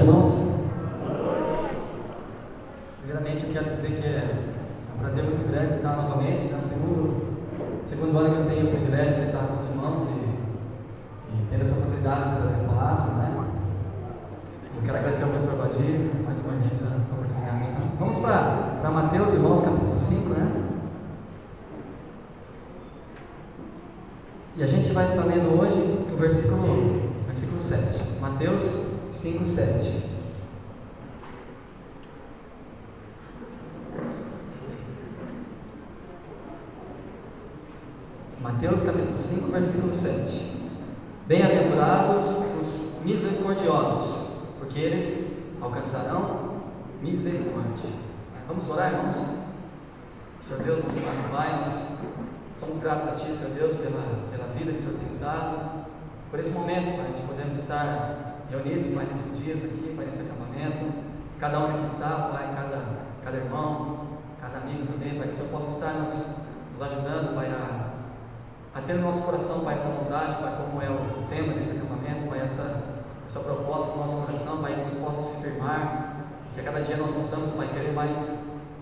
irmãos. Primeiramente, eu quero dizer que é um prazer muito grande estar novamente, no segundo ano que eu tenho o privilégio de estar com os irmãos e ter essa oportunidade de trazer palavra, né? Eu quero agradecer ao pastor Badir mais uma vez a oportunidade. Tá? Vamos para Mateus, irmãos, capítulo 5, né? E a gente vai estar lendo hoje o versículo 7. Mateus 5, 7. Mateus capítulo 5, versículo 7. Bem-aventurados os misericordiosos, porque eles alcançarão misericórdia. Vamos orar, irmãos? Senhor Deus, nosso Pai, nós somos gratos a Ti, Senhor Deus, pela vida que o Senhor tem nos dado, por esse momento, Pai, de podermos estar reunidos, Pai, nesses dias aqui, Pai, nesse acampamento, cada um que aqui está, Pai, cada irmão, cada amigo também, Pai, que o Senhor possa estar nos ajudando, Pai, a ter no nosso coração, Pai, essa vontade, Pai, como é o tema desse acampamento, Pai, essa proposta no nosso coração, Pai, que isso possa se firmar, que a cada dia nós possamos, Pai, querer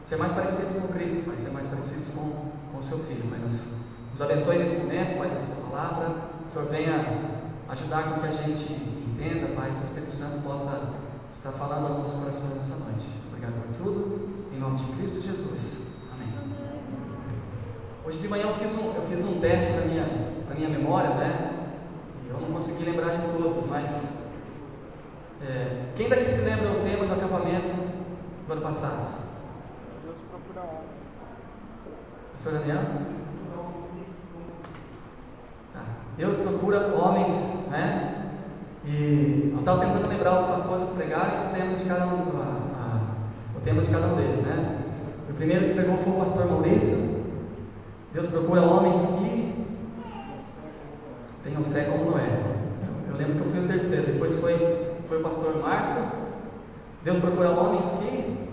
ser mais parecidos com Cristo, Pai, ser mais parecidos com o Seu Filho, Pai. Nos abençoe nesse momento, Pai, da Sua palavra. O Senhor venha ajudar com que a gente entenda, Pai, que o Espírito Santo possa estar falando aos nossos corações nessa noite. Obrigado por tudo, em nome de Cristo Jesus. Amém. Hoje de manhã eu fiz um teste para minha memória, né? E eu não consegui lembrar de todos, mas quem daqui se lembra o tema do acampamento do ano passado? Deus procura homens. Pastor Daniel? Deus procura homens, né? E eu estava tentando lembrar os pastores que pregaram os temas de cada um, o tema de cada um deles, né? O primeiro que pregou foi o pastor Maurício. Deus procura homens que tenham fé como Noé. Eu lembro que eu fui o terceiro. Depois foi o pastor Márcio. Deus procura homens que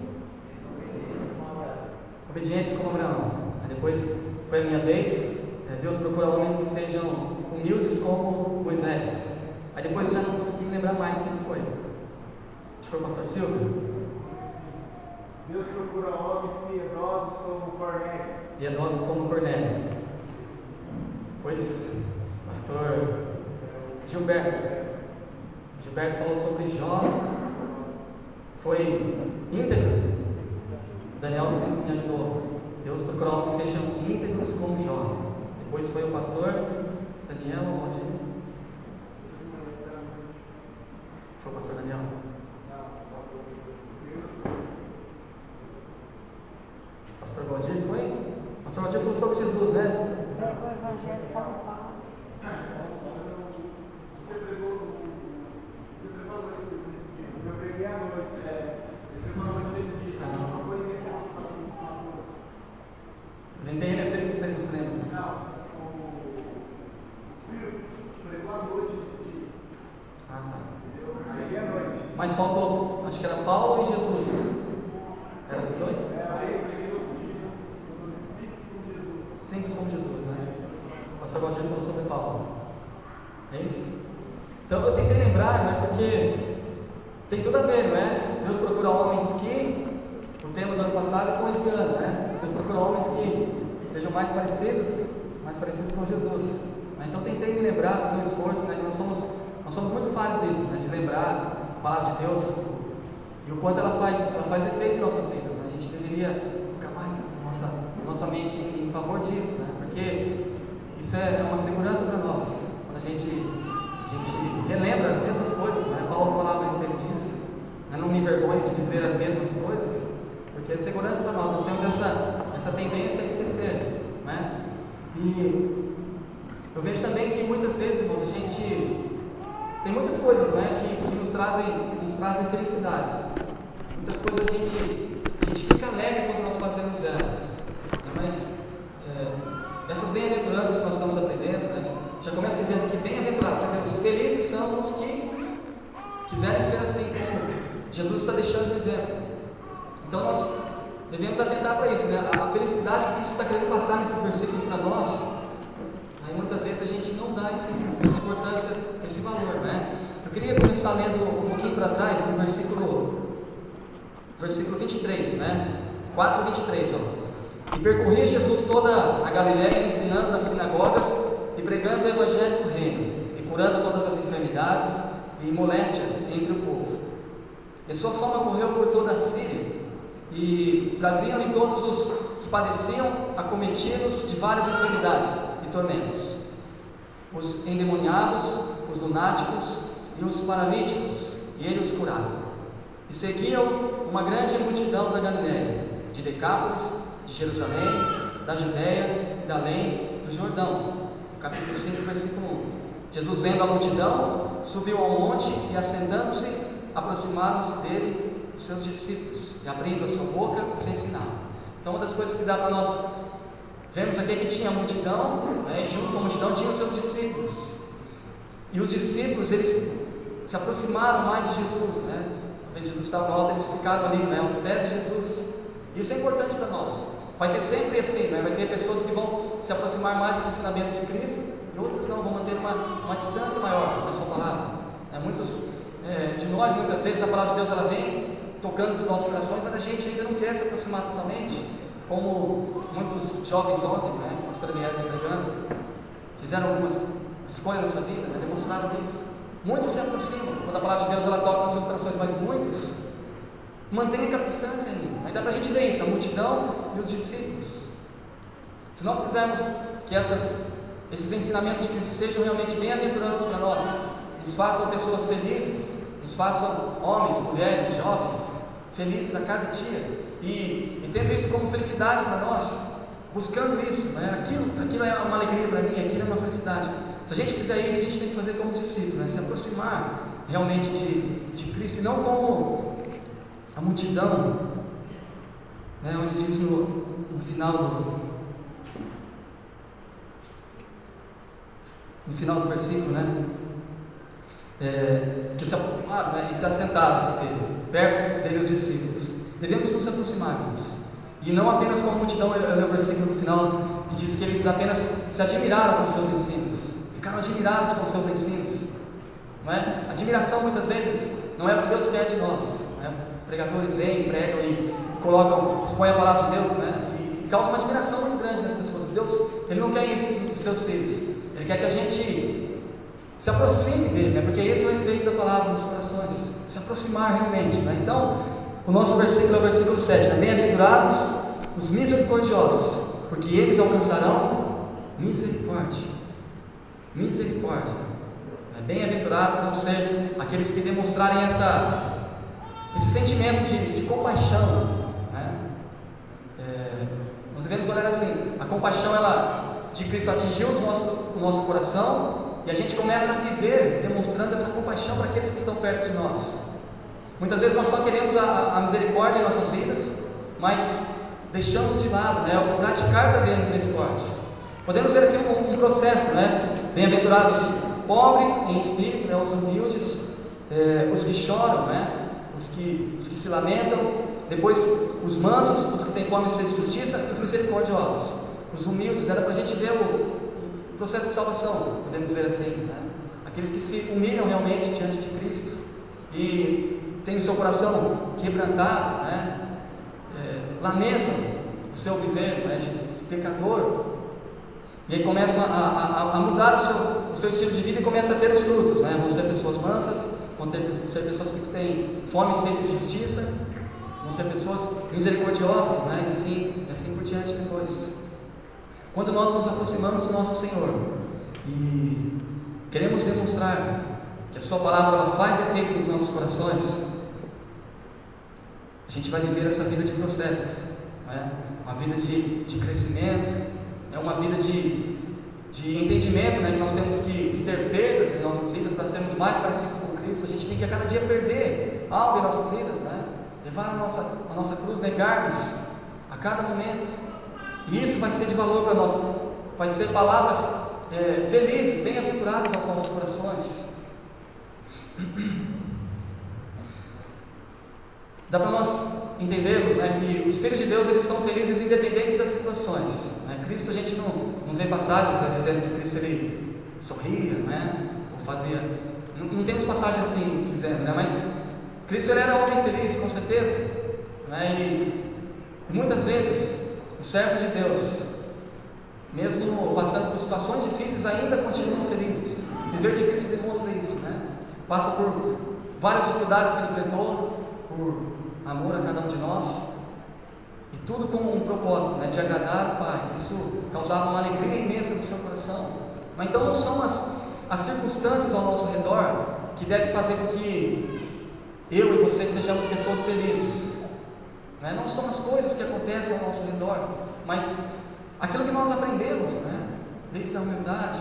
obedientes como Abraão. Aí depois foi a minha vez. Deus procura homens que sejam humildes como Moisés. Aí depois eu já não consegui lembrar mais quem foi. Acho que foi o pastor Silvio. Deus procura homens piedosos como Cornélio. Piedosos como Cornélio. Depois, pastor Gilberto falou sobre Jó. Foi íntegro. Daniel me ajudou. Deus procura homens que sejam íntegros como Jó. Depois foi o pastor Daniel, onde? Foi o pastor Daniel? Pastor Valdir foi? Pastor Valdir falou sobre Jesus, né? O Evangelho Paulo. Você pregou nesse dia? Eu preguei à noite. Você pregou à noite nesse dia. Não foi ninguém que Lembrei, né? Vocês se lembram? Não. Pregou à noite nesse dia. Ah, tá. Preguei à noite. Mas faltou, acho que era Paulo e Jesus. Eram os dois? Aí eu preguei outro dia sobre simples como Jesus. Simples como Jesus, né? O pastor Valdir falou sobre Paulo. É isso? Então eu tentei lembrar, né? Porque tem tudo a ver, não é? Deus procura homens que, o tema do ano passado com esse ano, né? Deus procura homens que sejam mais parecidos com Jesus. Então tentei me lembrar, fazer um esforço, né? Que nós somos muito falhos nisso, né? De lembrar a palavra de Deus e o quanto ela faz efeito em nossas vidas, né? A gente deveria ficar mais nossa mente em favor disso, né? Porque isso é uma segurança para nós. Quando a gente relembra as mesmas coisas, né? Paulo falava a respeito disso, né? Não me envergonhe de dizer as mesmas coisas, porque é segurança para nós. Nós temos essa tendência a esquecer, né? E eu vejo também que muitas vezes, irmãos, a gente tem muitas coisas, né, que nos trazem felicidades. Muitas coisas a gente fica alegre quando nós fazemos elas. Né? Mas essas bem-aventuranças que nós estamos aprendendo, né, já começa dizendo que bem-aventurados, quer dizer, felizes são os que quiserem ser assim como Jesus está deixando de exemplo. Então nós devemos atentar para isso, né? A felicidade que Cristo está querendo passar nesses versículos para nós. Aí muitas vezes a gente não dá essa importância, esse valor, né? Eu queria começar começar lendo um pouquinho para trás, no versículo 23, né? 4:23, ó. E percorria Jesus toda a Galiléia, ensinando nas sinagogas e pregando o evangelho do reino, e curando todas as enfermidades e moléstias entre o povo. E a sua fama correu por toda a Síria, e traziam-lhe todos os que padeciam, acometidos de várias enfermidades e tormentos, os endemoniados, os lunáticos e os paralíticos, e ele os curava. E seguiam uma grande multidão da Galiléia, de Decápolis, de Jerusalém, da Judéia e da além do Jordão. Capítulo 5, versículo 1. Jesus, vendo a multidão, subiu ao monte e, assentando-se, aproximaram-se dele os seus discípulos, e abrindo a sua boca, os ensinava. Então, uma das coisas que dá para nós vemos aqui é que tinha a multidão, né, e junto com a multidão tinham os seus discípulos. E os discípulos, eles se aproximaram mais de Jesus, né? Quando Jesus estava alto, eles ficaram ali, né, aos pés de Jesus. Isso é importante para nós. Vai ter sempre assim, né? Vai ter pessoas que vão se aproximar mais dos ensinamentos de Cristo, e outras não, vão manter uma distância maior na sua palavra. Muitos de nós, muitas vezes, a palavra de Deus ela vem tocando nos nossos corações, mas a gente ainda não quer se aproximar totalmente, como muitos jovens ontem, né, pastor Elias pregando, fizeram algumas escolhas na sua vida, né, demonstraram isso. Muitos se aproximam, quando a palavra de Deus ela toca nos seus corações, mas muitos mantêm aquela distância ainda. Aí dá para a gente ver isso, a multidão e os discípulos. Se nós quisermos que esses ensinamentos de Cristo sejam realmente bem-aventuranças para nós, nos façam pessoas felizes, nos façam homens, mulheres, jovens, felizes a cada dia, e tendo isso como felicidade para nós, buscando isso, né? Aquilo é uma alegria para mim, aquilo é uma felicidade. Se a gente quiser isso, a gente tem que fazer como discípulo, né? Se aproximar realmente de Cristo, e não como a multidão, né? Onde diz no final do versículo, né? Que se aproximaram, né? E se assentaram perto dele os discípulos. Devemos nos aproximar, irmãos. E não apenas com a multidão. Eu leio o versículo no final que diz que eles apenas se admiraram com os seus ensinos, ficaram admirados com os seus ensinos, não é? Admiração muitas vezes não é o que Deus quer de nós, né? Pregadores vêm, pregam e expõem a palavra de Deus, né? E causa uma admiração muito grande nas pessoas. Deus, Ele não quer isso dos seus filhos. Ele quer que a gente se aproxime dele, né? Porque esse é o efeito da palavra nos corações, se aproximar realmente, né? Então, o nosso versículo é o versículo 7, né? Bem-aventurados os misericordiosos, porque eles alcançarão misericórdia. Misericórdia. Bem-aventurados vão ser aqueles que demonstrarem esse sentimento de compaixão, né? Nós devemos olhar assim, a compaixão de Cristo atingiu o nosso coração, e a gente começa a viver demonstrando essa compaixão para aqueles que estão perto de nós. Muitas vezes nós só queremos a misericórdia em nossas vidas, mas deixamos de lado, né, o praticar também a misericórdia. Podemos ver aqui um processo, né? Bem-aventurados pobres em espírito, né, os humildes, os que choram, né, os que se lamentam, depois os mansos, os que têm fome e sede de justiça, e os misericordiosos, os humildes. Era para a gente ver o processo de salvação, podemos ver assim, né? Aqueles que se humilham realmente diante de Cristo e têm o seu coração quebrantado, né? Lamentam o seu viver, né, de pecador, e aí começam a mudar o seu estilo de vida e começam a ter os frutos, né? Vão ser pessoas mansas, vão ser pessoas que têm fome e sede de justiça, vão ser pessoas misericordiosas, né? E assim por diante depois. Quando nós nos aproximamos do nosso Senhor e queremos demonstrar que a Sua palavra ela faz efeito nos nossos corações, a gente vai viver essa vida de processos, né? Uma vida de crescimento, uma vida de entendimento, né? Que nós temos que ter perdas em nossas vidas para sermos mais parecidos com Cristo. A gente tem que a cada dia perder algo em nossas vidas, né? Levar a nossa cruz, negar-nos a cada momento. E isso vai ser de valor para nós, vai ser palavras felizes, bem-aventuradas aos nossos corações. Dá para nós entendermos, né, que os filhos de Deus eles são felizes independentes das situações, né? Cristo, a gente não vê passagens, né, dizendo que Cristo ele sorria, né, ou fazia Não temos passagem assim, dizendo, né? Mas Cristo ele era um homem feliz, com certeza, né? E muitas vezes os servos de Deus, mesmo passando por situações difíceis, ainda continuam felizes. O viver de Cristo demonstra isso, né? Passa por várias dificuldades que ele enfrentou, por amor a cada um de nós, e tudo com um propósito, né? De agradar o Pai. Isso causava uma alegria imensa no seu coração. Mas então não são as circunstâncias ao nosso redor que devem fazer com que eu e você sejamos pessoas felizes, né? Não são as coisas que acontecem ao nosso redor, mas aquilo que nós aprendemos, né? Desde a humildade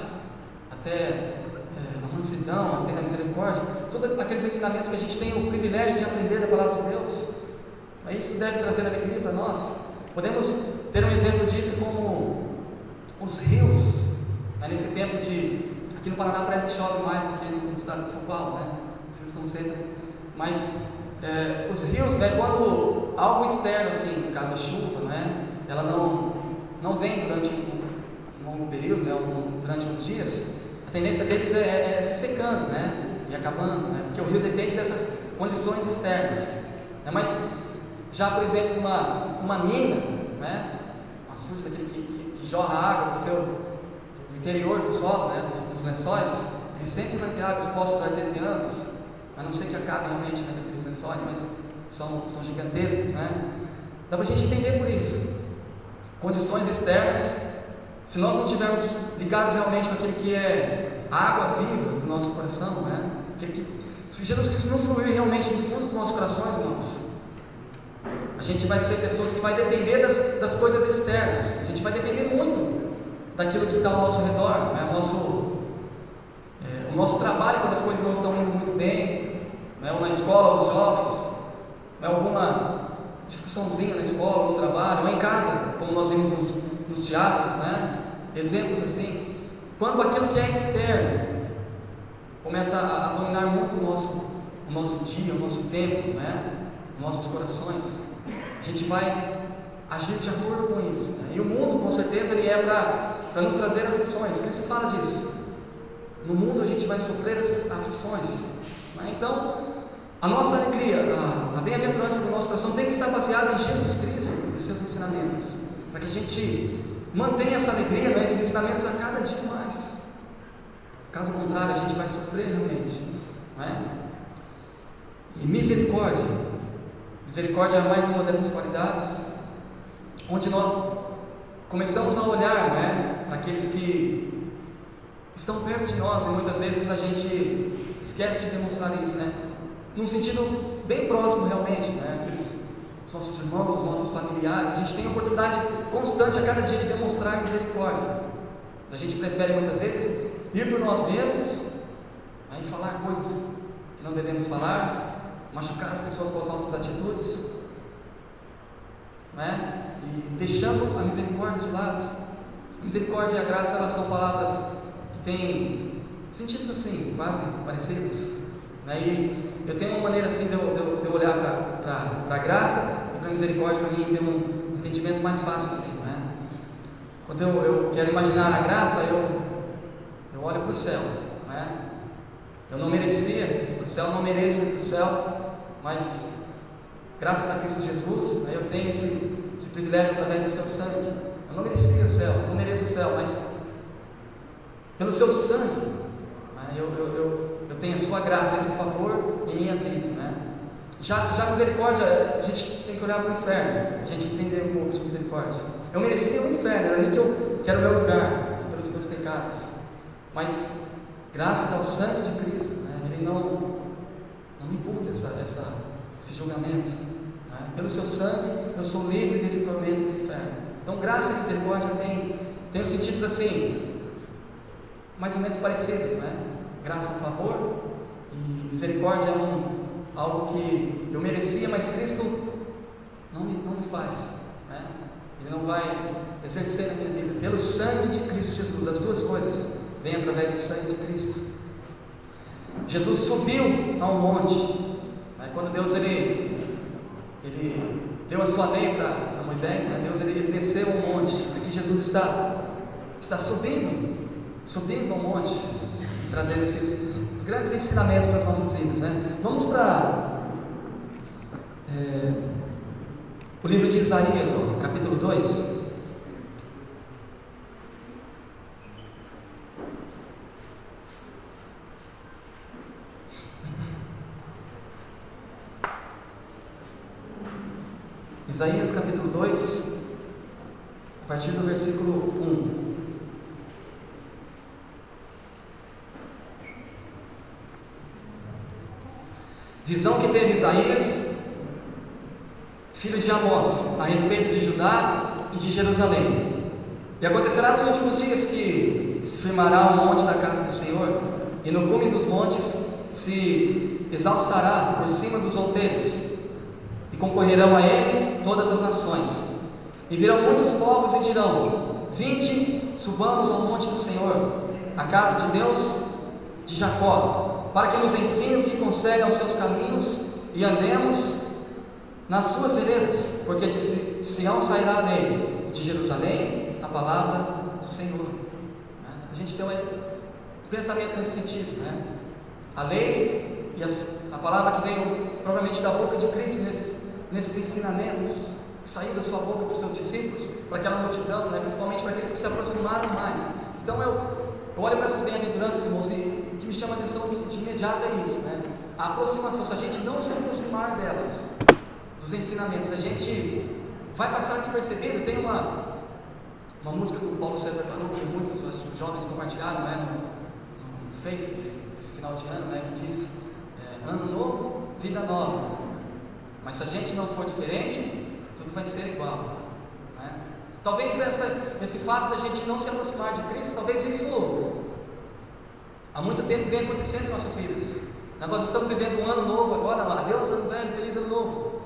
até a mansidão, até a misericórdia, todos aqueles ensinamentos que a gente tem o privilégio de aprender da palavra de Deus, isso deve trazer alegria para nós. Podemos ter um exemplo disso como os rios, né? Nesse tempo aqui no Paraná parece que chove mais do que no estado de São Paulo, né? Os rios estão sempre, mas os rios, né? Quando algo externo, assim, no caso a chuva, né? Ela não vem durante um longo período, né? Durante uns dias, a tendência deles é se secando, né? E acabando, né? Porque o rio depende dessas condições externas, né? Mas já, por exemplo, uma mina, né? Uma açude daquele que jorra água do interior do solo, né? dos lençóis, ele sempre vai ter água, os poços artesianos, a não ser que acabe realmente, né, naqueles lençóis, mas são gigantescos, né? Dá para a gente entender por isso. Condições externas, se nós não estivermos ligados realmente com aquilo que é a água viva do nosso coração, né? Se Jesus Cristo não fluir realmente no fundo dos nossos corações, irmãos, a gente vai ser pessoas que vai depender das coisas externas. A gente vai depender muito daquilo que está ao nosso redor, né? O nosso trabalho, quando as coisas não estão indo muito bem, né? Ou na escola, os jovens, né? Alguma discussãozinha na escola, no trabalho, ou em casa, como nós vimos nos teatros, né? Exemplos assim. Quando aquilo que é externo começa a dominar muito o nosso dia, o nosso tempo, né? Nossos corações, a gente vai agir de acordo com isso, né? E o mundo, com certeza, ele é para nos trazer aflições. Cristo fala disso. No mundo a gente vai sofrer as aflições, né? Então a nossa alegria, a bem-aventurança do nosso coração tem que estar baseada em Jesus Cristo e os seus ensinamentos, para que a gente mantenha essa alegria, né? Esses ensinamentos a cada dia mais. Caso contrário, a gente vai sofrer realmente, né? E misericórdia é mais uma dessas qualidades, onde nós começamos a olhar, né, para aqueles que estão perto de nós, e muitas vezes a gente esquece de demonstrar isso, né, num sentido bem próximo realmente, né, aqueles os nossos irmãos, os nossos familiares. A gente tem a oportunidade constante a cada dia de demonstrar misericórdia. A gente prefere muitas vezes ir por nós mesmos, né, e falar coisas que não devemos falar, machucar as pessoas com as nossas atitudes, né? E deixando a misericórdia de lado. A misericórdia e a graça, elas são palavras que têm sentidos assim, quase parecidos, né? E eu tenho uma maneira assim de eu olhar para a graça e para a misericórdia, para mim ter um entendimento mais fácil assim, né? Quando eu quero imaginar a graça, eu olho para o céu, né? Eu não merecia ir para o céu, não mereço ir para o céu, mas graças a Cristo Jesus, né, eu tenho esse privilégio através do seu sangue. Eu não merecia o céu, não mereço o céu, mas pelo seu sangue, né, eu tenho a sua graça, esse favor em minha vida, né? Já a misericórdia, a gente tem que olhar para o inferno, a gente entender um pouco de misericórdia. Eu merecia o inferno, era ali que era o meu lugar, pelos meus pecados, mas graças ao sangue de Cristo, né, ele não me imputa esse julgamento, né? Pelo seu sangue eu sou livre desse tormento do inferno. Então graça e misericórdia tem os sentidos assim, mais ou menos parecidos, né? Graça é um favor e misericórdia é algo que eu merecia, mas Cristo não me faz, né? Ele não vai exercer na minha vida. Pelo sangue de Cristo Jesus, as duas coisas vêm através do sangue de Cristo. Jesus subiu ao monte, né? Quando Deus ele deu a sua lei para Moisés, né? Deus ele desceu ao monte. Aqui Jesus está subindo ao monte, trazendo esses grandes ensinamentos para as nossas vidas, né? Vamos para o livro de Isaías, capítulo 2. Isaías capítulo 2, a partir do versículo 1. Visão que teve Isaías, filho de Amós, a respeito de Judá e de Jerusalém. E acontecerá nos últimos dias que se firmará o monte da casa do Senhor, e no cume dos montes se exalçará por cima dos outeiros, e concorrerão a ele todas as nações. E virão muitos povos e dirão: vinde, subamos ao monte do Senhor, a casa de Deus de Jacó, para que nos ensine o que concede aos seus caminhos, e andemos nas suas veredas, porque de Sião sairá a lei, de Jerusalém a palavra do Senhor. A gente tem um pensamento nesse sentido, né? A lei e a palavra que veio provavelmente da boca de Cristo nesses ensinamentos, que saiu da sua boca para os seus discípulos, para aquela multidão, né? Principalmente para aqueles que se aproximaram mais. Então eu olho para essas bem-aventuranças, irmãos, e o que me chama a atenção de imediato é isso, né? A aproximação. Se a gente não se aproximar delas, dos ensinamentos, a gente vai passar despercebido. Tem uma música do Paulo César Canuto, que muitos jovens compartilharam, né, no Facebook esse final de ano, né, que diz: ano novo, vida nova. Mas se a gente não for diferente, tudo vai ser igual, né? Talvez esse fato da gente não se aproximar de Cristo, talvez isso há muito tempo venha acontecendo em nossas vidas. Nós estamos vivendo um ano novo agora, adeus ano velho, feliz ano novo.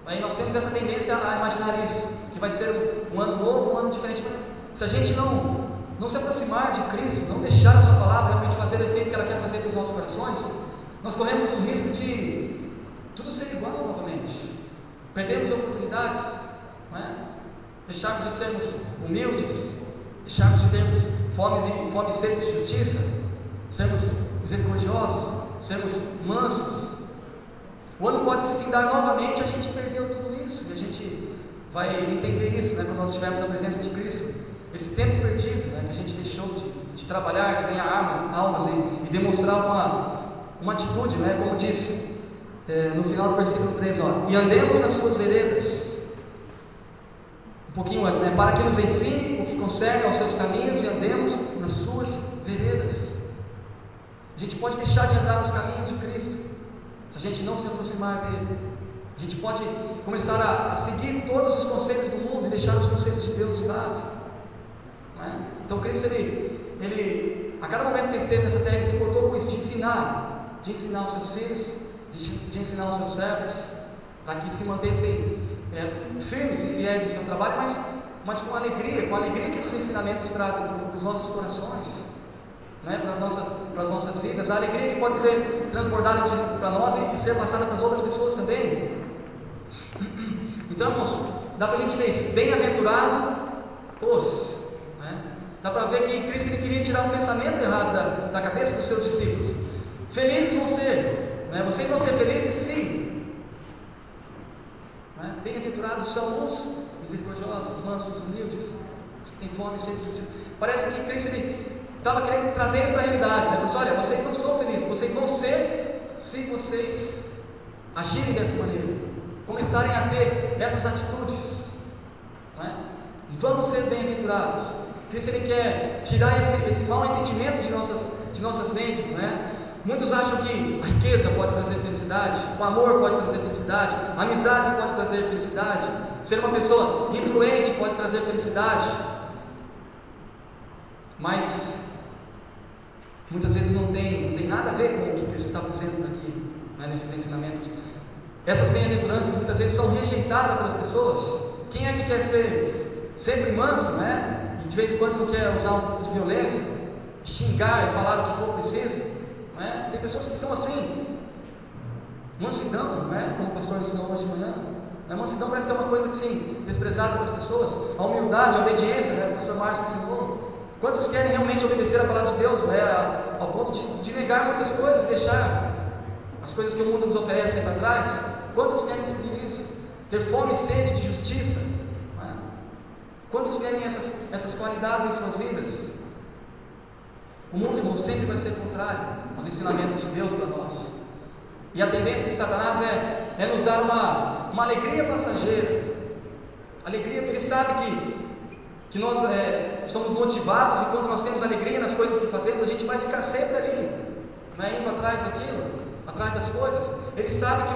Aí nós temos essa tendência a imaginar isso, que vai ser um ano novo, um ano diferente. Mas se a gente não se aproximar de Cristo, não deixar a sua palavra realmente fazer o efeito que ela quer fazer para os nossos corações, nós corremos o risco de tudo ser igual novamente. Perdemos oportunidades, não é? Deixarmos de sermos humildes, deixarmos de termos fome e sede de justiça, sermos misericordiosos, sermos mansos. O ano pode se findar novamente, a gente perdeu tudo isso, e a gente vai entender isso, né, quando nós tivermos a presença de Cristo. Esse tempo perdido, né, que a gente deixou de trabalhar, de ganhar almas e demonstrar uma atitude, né, como disse no final do versículo 3, e andemos nas suas veredas. Um pouquinho antes, né, para que nos ensine o que concerne aos seus caminhos, e andemos nas suas veredas. A gente pode deixar de andar nos caminhos de Cristo se a gente não se aproximar dele. A gente pode começar a seguir todos os conselhos do mundo e deixar os conselhos de Deus de lado, não é? Então Cristo, ele a cada momento que ele esteve nessa terra, ele se importou com isso, de ensinar os seus filhos, de ensinar os seus servos, para que se mantessem firmes e fiéis no seu trabalho, mas com alegria que esses ensinamentos trazem para os nossos corações, né, para as nossas vidas, a alegria que pode ser transbordada para nós e ser passada para as outras pessoas também. Então, irmãos, dá para a gente ver isso: bem-aventurado os, né? Dá para ver que Cristo ele queria tirar um pensamento errado da cabeça dos seus discípulos. Felizes vão ser, né? Vocês vão ser felizes sim, né? Bem-aventurados são os misericordiosos, os mansos, os humildes, os que têm fome e sede de justiça. Parece que Cristo ele estava querendo trazer eles para a realidade, né? Pessoal, olha, vocês não são felizes, vocês vão ser se vocês agirem dessa maneira, começarem a ter essas atitudes, não é? Vamos ser bem-aventurados. Cristo ele quer tirar esse mau entendimento de nossas mentes, não é? Muitos acham que a riqueza pode trazer felicidade, o amor pode trazer felicidade, amizades pode trazer felicidade, ser uma pessoa influente pode trazer felicidade, mas muitas vezes não tem nada a ver com o que Cristo está dizendo aqui, né, nesses ensinamentos. Essas bem-aventuranças muitas vezes são rejeitadas pelas pessoas. Quem é que quer ser sempre manso, né? E de vez em quando não quer usar um pouco de violência, xingar e falar o que for preciso, né? Tem pessoas que são assim. Mansidão, né? Como o pastor ensinou hoje de manhã. A mansidão parece que é uma coisa que, sim, desprezada pelas pessoas. A humildade, a obediência, né? O pastor Márcio ensinou. Quantos querem realmente obedecer a palavra de Deus, né? Ao ponto ponto de negar muitas coisas, deixar as coisas que o mundo nos oferece para trás. Quantos querem seguir isso? Ter fome e sede de justiça? Não é? Quantos querem essas qualidades em suas vidas? O mundo, irmão, sempre vai ser contrário aos ensinamentos de Deus para nós. E a tendência de Satanás é nos dar uma alegria passageira. Alegria porque ele sabe que nós somos motivados, e quando nós temos alegria nas coisas que fazemos, a gente vai ficar sempre ali, né, indo atrás daquilo, atrás das coisas. Ele sabe que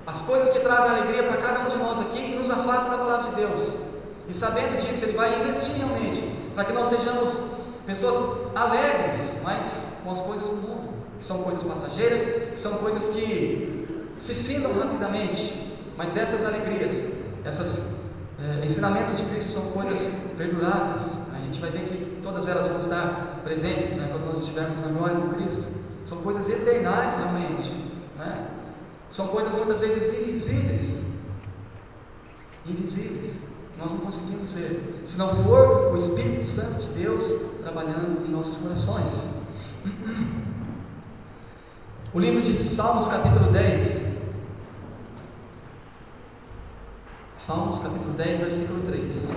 as coisas que trazem alegria para cada um de nós aqui nos afastam da palavra de Deus. E sabendo disso, ele vai investir realmente para que nós sejamos pessoas alegres, mas com as coisas do mundo, que são coisas passageiras, que são coisas que se findam rapidamente. Mas essas alegrias, esses ensinamentos de Cristo são coisas perduráveis. A gente vai ver que todas elas vão estar presentes, né, quando nós estivermos na glória com Cristo. São coisas eternais realmente, né? São coisas muitas vezes invisíveis, que nós não conseguimos ver, se não for o Espírito Santo de Deus trabalhando em nossos corações. O livro de Salmos, capítulo 10. Salmos, capítulo 10, versículo 3.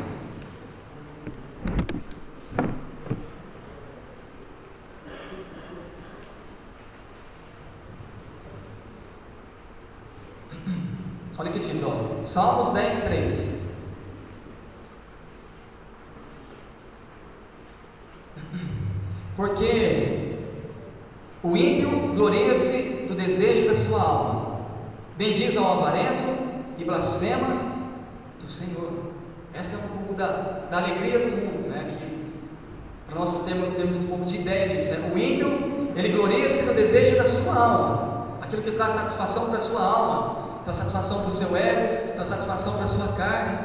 Olha o que diz, ó. Salmos 10, 3. Porque o ímpio gloria-se do desejo da sua alma, bendiz ao avarento e blasfema do Senhor. Essa é um pouco da alegria do mundo, né? Que para nós temos um pouco de ideia disso, né? O ímpio, ele gloria-se no desejo da sua alma, aquilo que traz satisfação para a sua alma, traz satisfação para o seu ego, traz satisfação para a sua carne.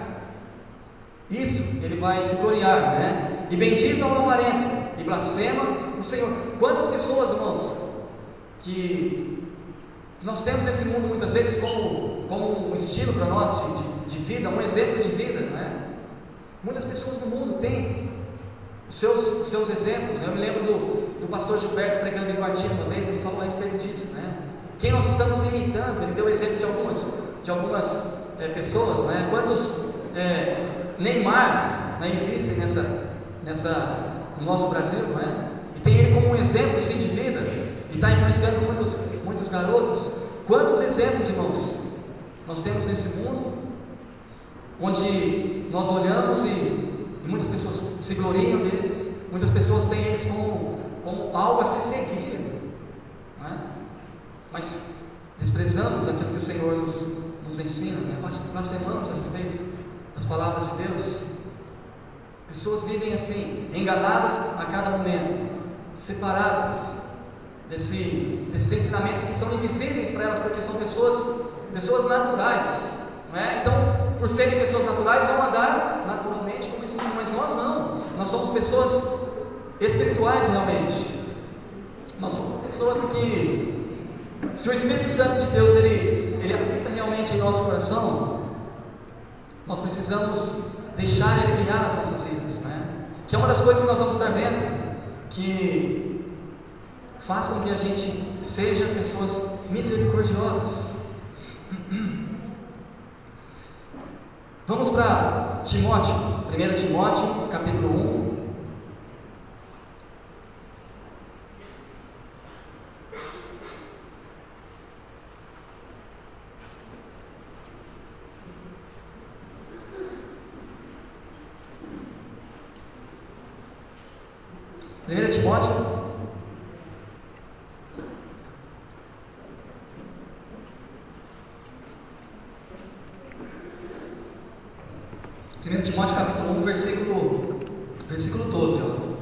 Isso ele vai se gloriar, né? E bendiz ao avarento e blasfema o Senhor. Quantas pessoas, irmãos, que nós temos nesse mundo muitas vezes como um estilo para nós de vida, um exemplo de vida, né? Muitas pessoas no mundo têm os seus exemplos, né? Eu me lembro do pastor Gilberto pregando em Guatinha uma vez, ele falou a respeito disso, né? Quem nós estamos imitando, ele deu exemplo de algumas pessoas, né? Quantos Neymars, né, existem no nosso Brasil, né? E tem ele como um exemplo assim, de vida, e está influenciando muitos garotos. Quantos exemplos, irmãos, nós temos nesse mundo, onde nós olhamos e muitas pessoas se gloriam deles, muitas pessoas têm eles como algo a se seguir, né? Mas desprezamos aquilo que o Senhor nos ensina, né? Blasfemamos a respeito das palavras de Deus. Pessoas vivem assim, enganadas a cada momento, separadas desses ensinamentos que são invisíveis para elas, porque são pessoas naturais, não é? Então, por serem pessoas naturais, vão andar naturalmente como esse mundo, mas nós não. Nós somos pessoas espirituais realmente. Nós somos pessoas que, se o Espírito Santo de Deus ele habita realmente em nosso coração, nós precisamos deixar ele brilhar nas nossas vidas, né? Que é uma das coisas que nós vamos estar vendo, que faz com que a gente seja pessoas misericordiosas. Vamos para Timóteo, 1 Timóteo, capítulo 1. Primeira Timóteo, capítulo 1, versículo 12. Ó.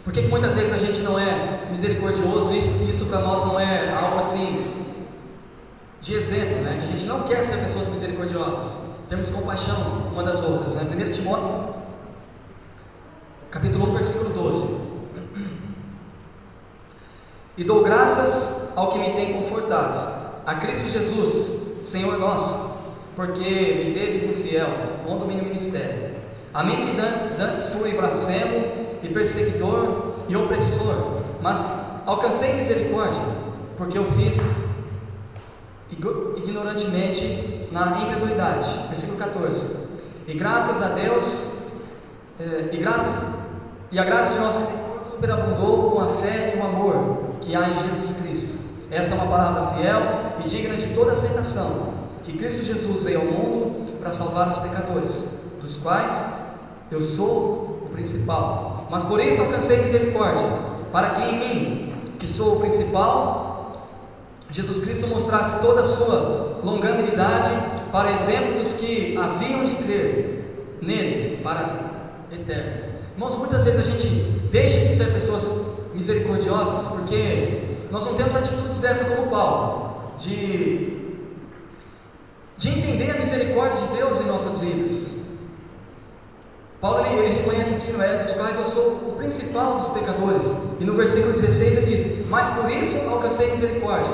Por que muitas vezes a gente não é misericordioso? Isso para nós não é algo assim de exemplo, né? Que a gente não quer ser pessoas misericordiosas, temos compaixão uma das outras, né? 1 Timóteo, capítulo 1, versículo 12. E dou graças ao que me tem confortado, a Cristo Jesus, Senhor nosso, porque me teve por fiel, bom domínio ministério. A mim que dantes fui blasfemo e perseguidor e opressor, mas alcancei misericórdia, porque eu fiz ignorantemente na incredulidade. Versículo 14. E graças a Deus, a graça de nosso Senhor superabundou com a fé e o amor que há em Jesus Cristo. Esta é uma palavra fiel e digna de toda aceitação, que Cristo Jesus veio ao mundo para salvar os pecadores, dos quais eu sou o principal. Mas por isso alcancei misericórdia, para que em mim, que sou o principal, Jesus Cristo mostrasse toda a sua longanimidade para exemplo dos que haviam de crer nele para a vida eterna. Irmãos, muitas vezes a gente deixa de ser pessoas misericordiosas porque nós não temos atitudes dessa como Paulo, de entender a misericórdia de Deus em nossas vidas. Paulo ele reconhece aqui, dos quais eu sou o principal dos pecadores, e no versículo 16 ele diz: mas por isso alcancei misericórdia,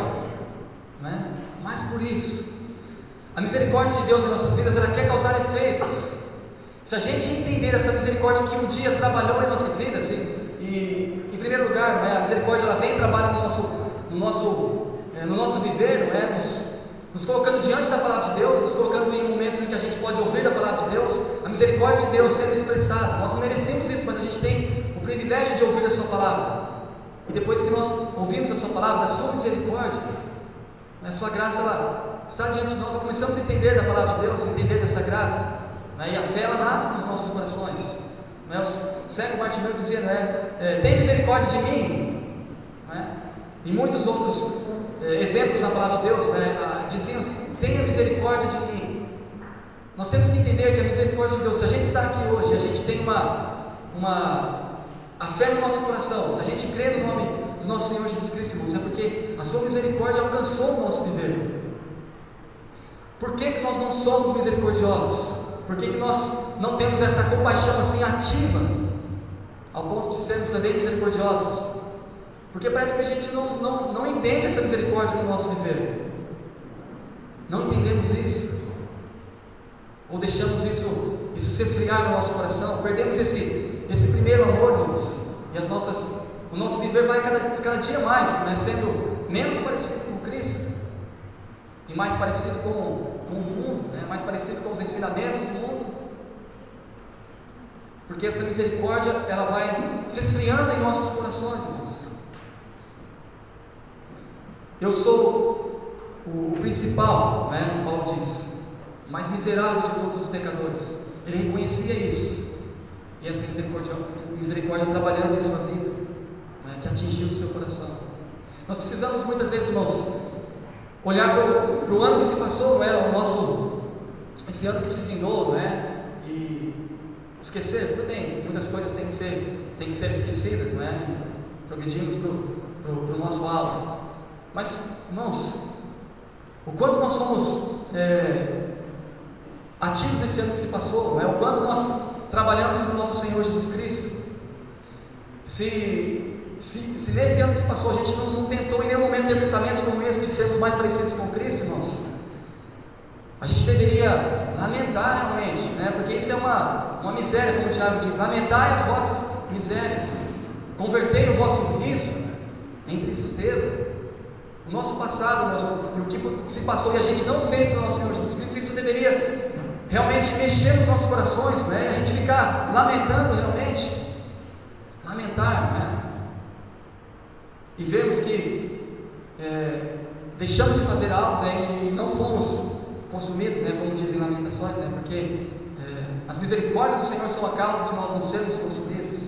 não é? Mas por isso, a misericórdia de Deus em nossas vidas, ela quer causar efeitos. Se a gente entender essa misericórdia que um dia trabalhou em nossas vidas, e em primeiro lugar, a misericórdia ela vem e trabalha no nosso viver, nos colocando diante da palavra de Deus, nos colocando em momentos em que a gente pode ouvir a palavra de Deus, a misericórdia de Deus sendo expressada. Nós não merecemos isso, mas a gente tem o privilégio de ouvir a sua palavra, e depois que nós ouvimos a sua palavra, a sua misericórdia, a sua graça, ela está diante de nós, começamos a entender da palavra de Deus, entender dessa graça, e a fé ela nasce nos nossos corações. O cego Bartimeu dizia, tem misericórdia de mim, e muitos outros exemplos na palavra de Deus diziam assim: tenha misericórdia de mim. Nós temos que entender que a misericórdia de Deus, se a gente está aqui hoje, a gente tem a fé no nosso coração, se a gente crê no nome do nosso Senhor Jesus Cristo, irmãos, é porque a sua misericórdia alcançou o nosso viver. Por que nós não somos misericordiosos? Por que nós não temos essa compaixão assim ativa, ao ponto de sermos também misericordiosos? Porque parece que a gente não entende essa misericórdia no nosso viver. Não entendemos isso, ou deixamos isso se esfriar no nosso coração, perdemos esse primeiro amor, irmãos, e o nosso viver vai cada dia mais, sendo menos parecido com Cristo, e mais parecido com o mundo, mais parecido com os ensinamentos do mundo, porque essa misericórdia ela vai se esfriando em nossos corações, irmãos. Eu sou o principal, Paulo diz, mais miserável de todos os pecadores. Ele reconhecia isso, e essa misericórdia trabalhando em sua vida, que atingiu o seu coração. Nós precisamos muitas vezes, irmãos, olhar para o ano que se passou, esse ano que se findou, e esquecer, tudo bem, muitas coisas têm que ser esquecidas, progredimos para o nosso alvo. Mas, irmãos, o quanto nós fomos ativos nesse ano que se passou, o quanto nós trabalhamos com o nosso Senhor Jesus Cristo. Se nesse ano que se passou a gente não tentou em nenhum momento ter pensamentos como esse de sermos mais parecidos com Cristo, irmãos, a gente deveria lamentar realmente, porque isso é uma miséria, como o Tiago diz: lamentai as vossas misérias, convertei o vosso riso em tristeza. O nosso passado, o que se passou e a gente não fez para o nosso Senhor Jesus Cristo, isso deveria realmente mexer nos nossos corações, a gente ficar lamentando realmente, e vemos que deixamos de fazer algo e não fomos consumidos, como dizem Lamentações, porque as misericórdias do Senhor são a causa de nós não sermos consumidos.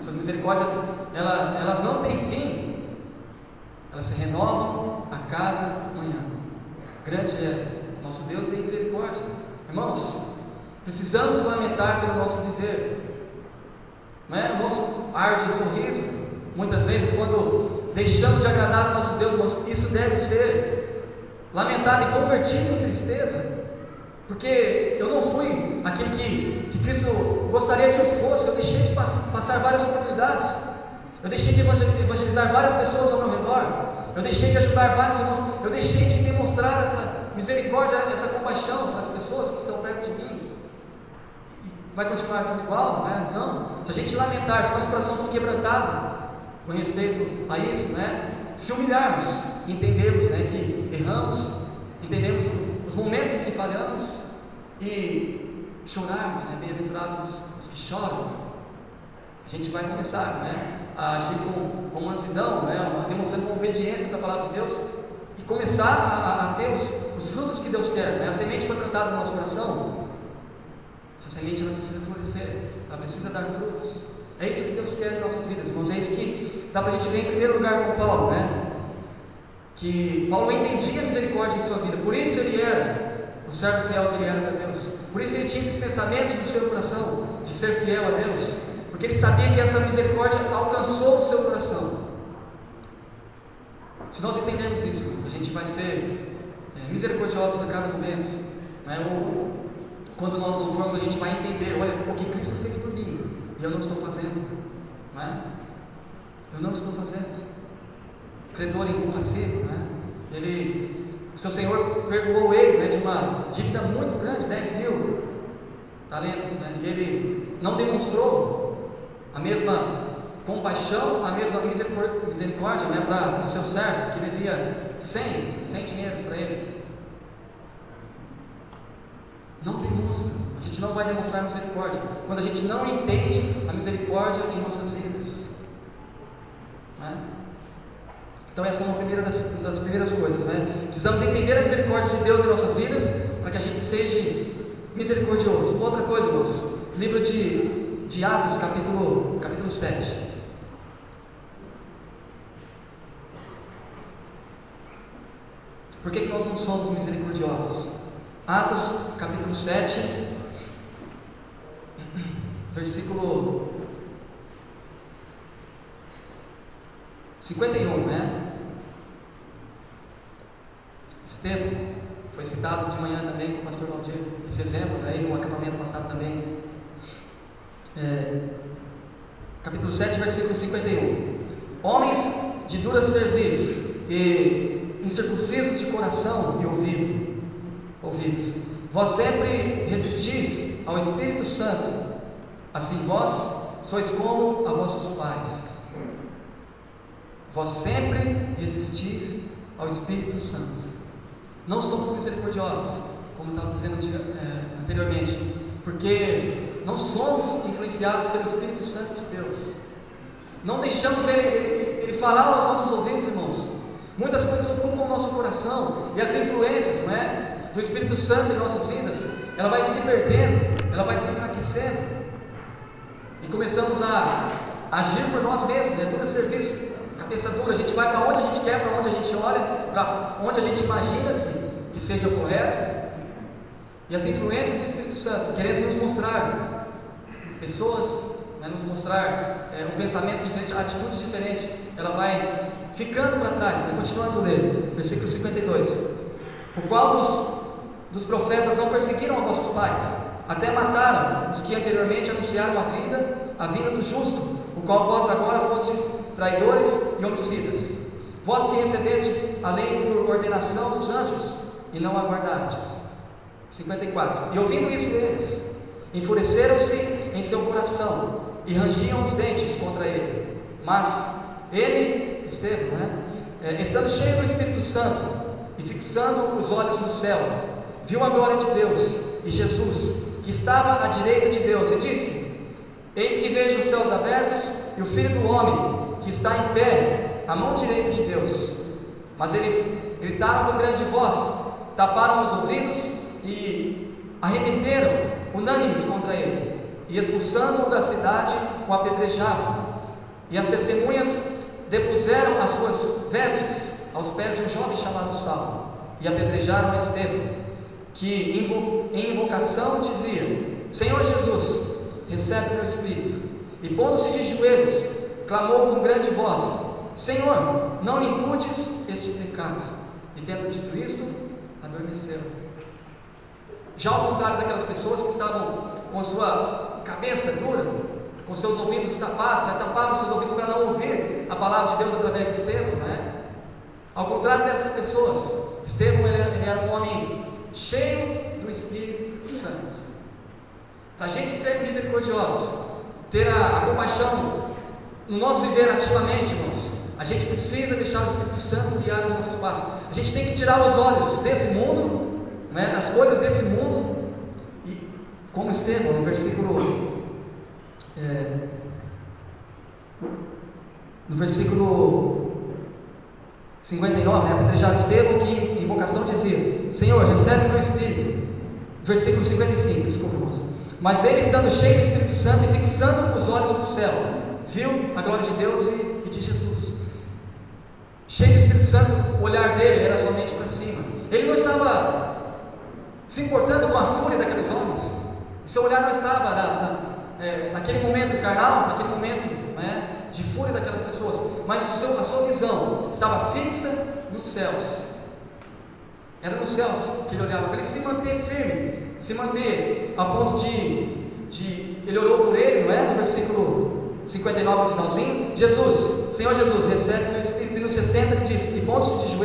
Suas misericórdias, elas não têm fim, elas se renovam a cada manhã. Grande é nosso Deus em misericórdia. Irmãos, precisamos lamentar pelo nosso viver, o nosso ar de sorriso, muitas vezes, quando deixamos de agradar o nosso Deus, irmãos, isso deve ser lamentado e convertido em tristeza, porque eu não fui aquilo que Cristo gostaria que eu fosse. Eu deixei de passar várias oportunidades, eu deixei de evangelizar várias pessoas ao meu redor, eu deixei de ajudar vários irmãos, eu deixei de demonstrar essa misericórdia, essa compaixão para as pessoas que estão perto de mim. E vai continuar tudo igual? Não. Se a gente lamentar, se nosso coração for quebrantado, com respeito a isso, né? Se humilharmos, entendermos, né, que erramos, entendemos os momentos em que falhamos e chorarmos, né? Bem-aventurados os que choram. A gente vai começar, né, a agir com mansidão, né, demonstrando uma obediência da palavra de Deus e começar a ter os frutos que Deus quer, né? A semente foi plantada no nosso coração, essa semente ela precisa florescer, ela precisa dar frutos. É isso que Deus quer em nossas vidas, irmãos. É isso que dá para a gente ver em primeiro lugar com Paulo, né? Que Paulo entendia a misericórdia em sua vida, por isso ele era o servo fiel que ele era para Deus, por isso ele tinha esses pensamentos no seu coração de ser fiel a Deus, porque ele sabia que essa misericórdia alcançou o seu coração. Se nós entendermos isso, a gente vai ser misericordiosos a cada momento, né? Quando nós não formos, a gente vai entender, olha, o que Cristo fez por mim, e eu não estou fazendo, não é? Eu não estou fazendo. Credor incompassível, né? O seu Senhor perdoou ele, né, de uma dívida muito grande, 10.000 talentos, né? E ele não demonstrou a mesma compaixão, a mesma misericórdia, né, para o seu servo, que devia 100 dinheiros para ele. Não demonstra, a gente não vai demonstrar misericórdia quando a gente não entende a misericórdia em nossas vidas, né? Então essa é uma das primeiras coisas, né? Precisamos entender a misericórdia de Deus em nossas vidas para que a gente seja misericordioso. Outra coisa, irmãos, livro de Atos, capítulo 7. Por que nós não somos misericordiosos? Atos, capítulo 7, versículo 51, né? Estevão foi citado de manhã também com o pastor Valdir, esse exemplo, aí no acampamento passado também. Capítulo 7, versículo 51. Homens de dura cerviz e incircuncisos de coração e ouvidos, vós sempre resistis ao Espírito Santo, assim vós sois como a vossos pais. Vós sempre resistis ao Espírito Santo. Não somos misericordiosos, como estava dizendo anteriormente, porque não somos influenciados pelo Espírito Santo de Deus. Não deixamos ele falar aos nossos ouvidos, irmãos. Muitas coisas ocupam o nosso coração e as influências, não é, do Espírito Santo em nossas vidas, ela vai se perdendo, ela vai se enfraquecendo e começamos a agir por nós mesmos, né? Tudo é serviço, cabeça dura, a gente vai para onde a gente quer, para onde a gente olha, para onde a gente imagina que seja o correto, e as influências do Espírito Santo querendo nos mostrar pessoas, né? Nos mostrar um pensamento diferente, atitudes diferentes, ela vai ficando para trás, né? Continuando a ler, versículo 52. O qual dos profetas não perseguiram a vossos pais, até mataram os que anteriormente anunciaram a vinda do justo, o qual vós agora fostes traidores e homicidas. Vós que recebestes a lei por ordenação dos anjos, e não aguardastes. 54. E ouvindo isso deles, enfureceram-se em seu coração, e rangiam os dentes contra ele. Mas ele, Estevão, né, estando cheio do Espírito Santo, e fixando os olhos no céu, viu a glória de Deus e Jesus, que estava à direita de Deus, e disse: Eis que vejo os céus abertos e o Filho do Homem, que está em pé à mão direita de Deus. Mas eles gritaram com grande voz, taparam os ouvidos e arremeteram unânimes contra ele, e expulsando-o da cidade, o apedrejavam. E as testemunhas depuseram as suas vestes aos pés de um jovem chamado Saulo, e apedrejaram a Estevão, que em invocação dizia: Senhor Jesus, recebe meu espírito. E pondo-se de joelhos, clamou com grande voz: Senhor, não lhe imputes este pecado. E tendo dito isto, adormeceu. Já ao contrário daquelas pessoas que estavam com sua cabeça dura, com seus ouvidos tapados, né? Tapavam seus ouvidos para não ouvir a palavra de Deus através de Estevão, né? Ao contrário dessas pessoas, Estevão ele era um homem cheio do Espírito Santo. Para a gente ser misericordiosos, ter a compaixão no nosso viver ativamente, irmãos, a gente precisa deixar o Espírito Santo guiar os nossos passos. A gente tem que tirar os olhos desse mundo, né, das coisas desse mundo, e como Estevão, no versículo 59, né, apedrejar Estevão, que em invocação dizia: Senhor, recebe o meu espírito. Versículo 55, desculpa, irmãos. Mas ele, estando cheio do Espírito Santo e fixando os olhos no céu, viu a glória de Deus e de Jesus. Cheio do Espírito Santo, o olhar dele era somente para cima. Ele não estava se importando com a fúria daqueles homens. O seu olhar não estava naquele momento carnal, naquele momento, né, de fúria daquelas pessoas, mas a sua visão estava fixa nos céus. Era nos céus que ele olhava, para ele se manter firme, se manter a ponto de ele orou por ele, não é? No versículo 59, no finalzinho: Jesus, Senhor Jesus, recebe meu espírito. E no 60 ele diz: e pondo-se de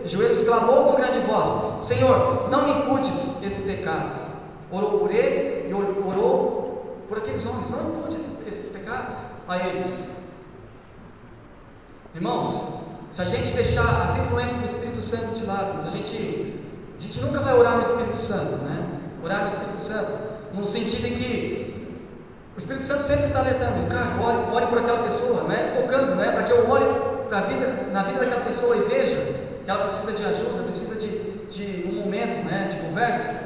joelhos, clamou com grande voz: Senhor, não me imputes esse pecado. Orou por ele e orou por aqueles homens: não impute esses pecados a eles. Irmãos, se a gente deixar as influências do Espírito Santo de lado, a gente nunca vai orar no Espírito Santo, né? Orar no Espírito Santo, no sentido em que o Espírito Santo sempre está alertando: cara, ore por aquela pessoa, né? Tocando, né? Para que eu olhe na vida daquela pessoa e veja que ela precisa de ajuda, precisa de um momento, né, de conversa.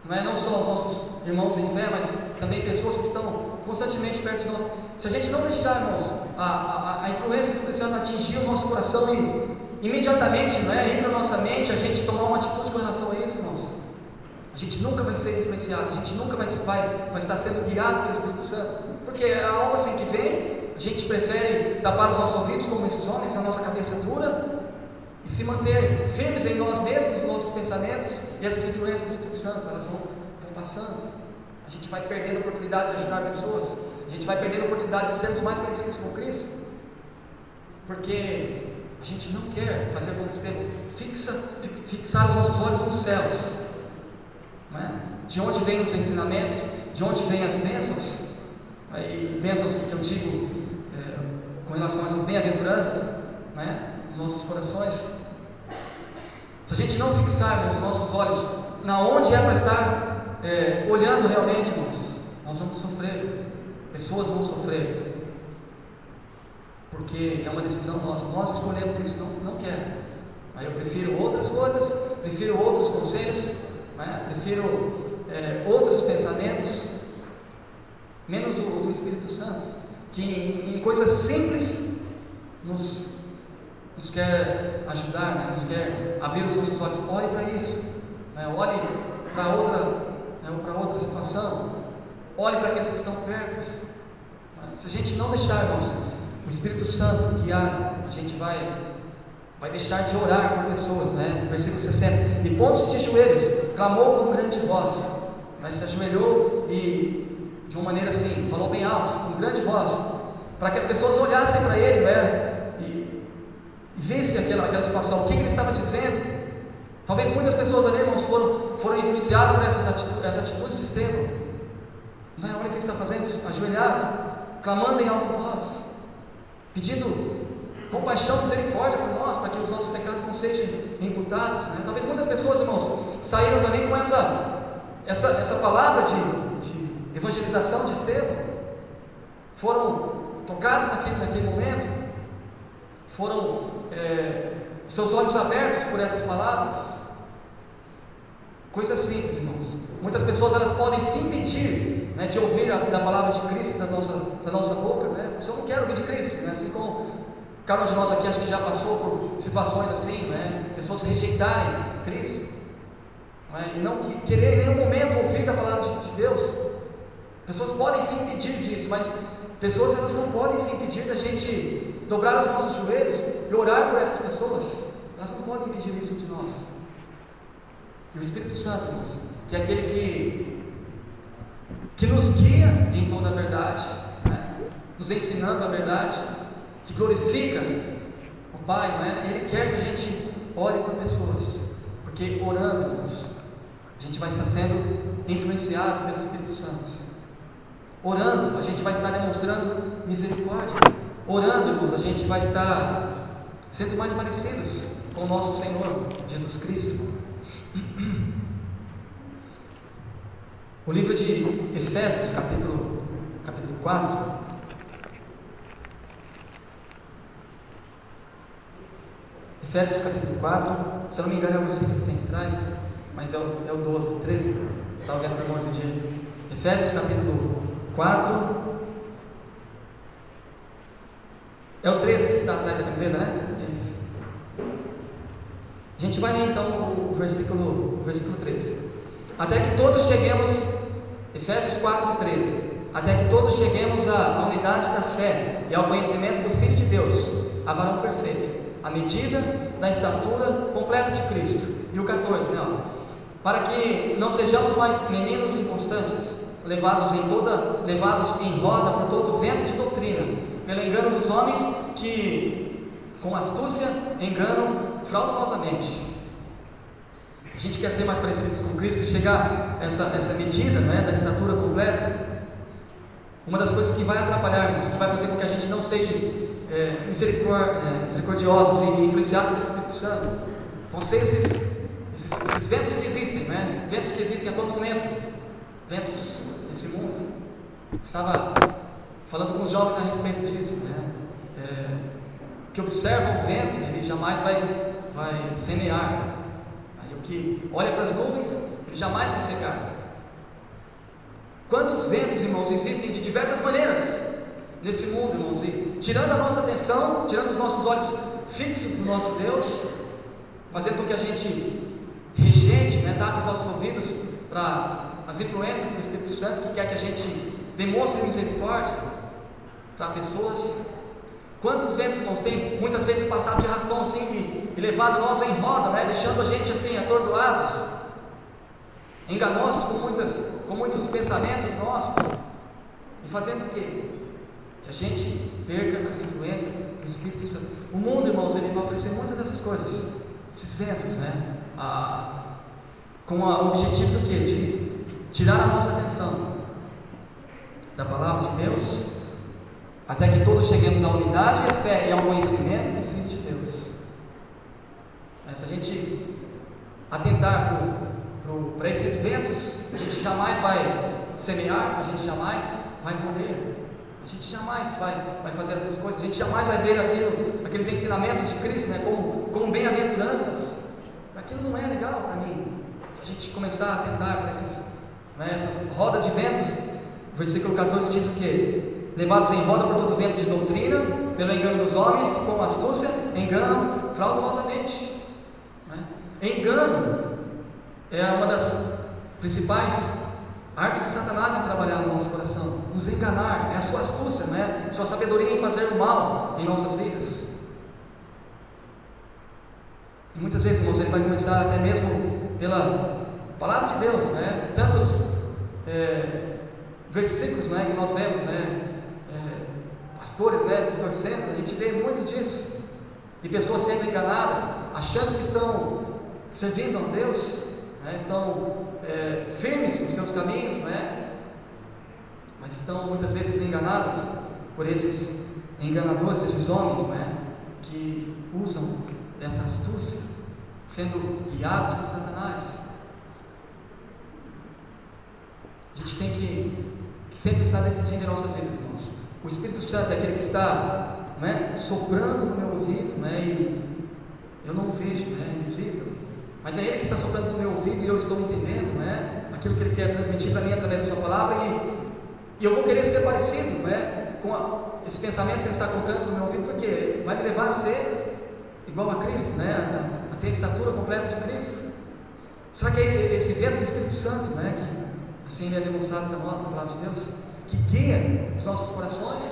Não só os nossos irmãos em fé, mas também pessoas que estão constantemente perto de nós. Se a gente não deixar, irmãos, a influência do Espírito Santo atingir o nosso coração e imediatamente, ir para a nossa mente, a gente tomar uma atitude com relação a isso, irmãos, a gente nunca vai ser influenciado, a gente nunca vai estar sendo guiado pelo Espírito Santo, porque é algo assim que vem. A gente prefere tapar os nossos ouvidos como esses homens, a nossa cabeça dura, e se manter firmes em nós mesmos, nos nossos pensamentos, e essas influências do Espírito Santo, elas vão passando. A gente vai perdendo a oportunidade de ajudar pessoas, a gente vai perdendo a oportunidade de sermos mais parecidos com Cristo, porque a gente não quer fazer como Estevão, fixar os nossos olhos nos céus, não é? De onde vêm os ensinamentos, de onde vêm as bênçãos, e bênçãos que eu digo com relação a essas bem-aventuranças, nos nossos corações. Se a gente não fixar os nossos olhos na onde é para estar olhando realmente, irmãos, nós vamos sofrer, pessoas vão sofrer, porque é uma decisão nossa, nós escolhemos isso, não quero. Eu prefiro outras coisas, prefiro outros conselhos, prefiro outros pensamentos, menos o do Espírito Santo, que em coisas simples nos quer ajudar, nos quer abrir os nossos olhos. Olhe para isso, olhe para outra situação, olhe para aqueles que estão perto. Se a gente não deixar, irmãos, o Espírito Santo guiar, a gente vai deixar de orar por pessoas, Versículo 60: e pondo-se de joelhos, clamou com grande voz, se ajoelhou e de uma maneira assim, falou bem alto, com grande voz, para que as pessoas olhassem para ele, e vissem aquela situação, o que ele estava dizendo. Talvez muitas pessoas ali, irmãos, foram influenciadas por essa atitude de Estevão. Olha o que ele está fazendo, ajoelhado, clamando em alta voz, pedindo compaixão, misericórdia por nós, para que os nossos pecados não sejam imputados. Talvez muitas pessoas, irmãos, saíram dali com essa palavra de evangelização de Estevão, foram tocados naquele momento, foram seus olhos abertos por essas palavras. Coisas simples, irmãos. Muitas pessoas elas podem se impedir de ouvir da palavra de Cristo da nossa boca, Se eu não quero ouvir de Cristo, assim como cada um de nós aqui acho que já passou por situações assim, pessoas rejeitarem Cristo, e não querer em nenhum momento ouvir da palavra de Deus. Pessoas podem se impedir disso, mas pessoas elas não podem se impedir da gente dobrar os nossos joelhos e orar por essas pessoas. Elas não podem impedir isso de nós. E o Espírito Santo, irmãos, que é aquele que nos guia em toda a verdade, nos ensinando a verdade, que glorifica o Pai, Ele quer que a gente ore por pessoas, porque orando, irmãos, a gente vai estar sendo influenciado pelo Espírito Santo. Orando, a gente vai estar demonstrando misericórdia. Orando, irmãos, a gente vai estar sendo mais parecidos com o nosso Senhor Jesus Cristo. O livro de Efésios, capítulo 4. Efésios capítulo 4, se eu não me engano é o versículo que tem atrás, mas é o 12, 13, estava vendo para nós o dia. Efésios capítulo 4, é o 13 que está atrás da camiseta, né? É isso. A gente vai ler então o versículo 13. Até que todos cheguemos, Efésios 4, 13. Até que todos cheguemos à unidade da fé e ao conhecimento do Filho de Deus, a varão perfeito, à medida da estatura completa de Cristo. E o 14, né? Para que não sejamos mais meninos inconstantes, levados em roda por todo vento de doutrina, pelo engano dos homens que, com astúcia, enganam fraudulosamente. A gente quer ser mais parecidos com Cristo e chegar a essa medida, né, da estatura completa. Uma das coisas que vai atrapalhar, que vai fazer com que a gente não seja misericordiosos e influenciados pelo Espírito Santo, vão ser esses ventos que existem, né? Ventos que existem a todo momento, ventos desse mundo. Eu estava falando com os jovens a respeito disso, né? Que observa o vento, ele jamais vai semear. Aí o que olha para as nuvens, ele jamais vai secar. Quantos ventos, irmãos, existem de diversas maneiras nesse mundo, irmãos, e tirando a nossa atenção, tirando os nossos olhos fixos do nosso Deus, fazendo com que a gente rejeite, né, tape os nossos ouvidos para as influências do Espírito Santo, que quer que a gente demonstre misericórdia para pessoas. Quantos ventos, irmãos, tem muitas vezes passado de raspão assim e levado nós em roda, né, deixando a gente assim atordoados, enganosos com muitos pensamentos nossos, e fazendo o quê? Que a gente perca as influências do Espírito Santo. O mundo, irmãos, ele vai oferecer muitas dessas coisas, esses ventos, né? Com o objetivo do quê? De tirar a nossa atenção da palavra de Deus, até que todos cheguemos à unidade, à fé e ao conhecimento do Filho de Deus. Se a gente atentar para esses ventos, a gente jamais vai semear, a gente jamais vai colher, a gente jamais vai fazer essas coisas, a gente jamais vai ver aqueles ensinamentos de Cristo, né, como bem-aventuranças. Aquilo não é legal para mim. Se a gente começar a atentar para essas rodas de vento, o versículo 14 diz o quê? Levados em roda por todo vento de doutrina, pelo engano dos homens, que com astúcia enganam fraudulosamente. Engano é uma das principais artes de Satanás em trabalhar no nosso coração, nos enganar, é a sua astúcia, né? Sua sabedoria em fazer o mal em nossas vidas. E muitas vezes, irmãos, ele vai começar até mesmo pela palavra de Deus, né? Tantos versículos, né, que nós vemos, né? Pastores, né, distorcendo, a gente vê muito disso, e pessoas sendo enganadas, achando que estão servindo a Deus, né, estão firmes nos seus caminhos, né, mas estão muitas vezes enganadas por esses enganadores, esses homens, né, que usam dessa astúcia, sendo guiados por Satanás. A gente tem que sempre estar decidindo em nossas vidas, irmãos. O Espírito Santo é aquele que está, né, soprando no meu ouvido, né, e eu não o vejo, né, é invisível, mas é Ele que está soprando no meu ouvido e eu estou entendendo, né, aquilo que Ele quer transmitir para mim através da Sua palavra, e eu vou querer ser parecido, né, com esse pensamento que Ele está colocando no meu ouvido, porque vai me levar a ser igual a Cristo, né, a ter a estatura completa de Cristo. Será que é esse vento do Espírito Santo, né, que assim Ele é demonstrado para nós, na palavra de Deus, que guia os nossos corações?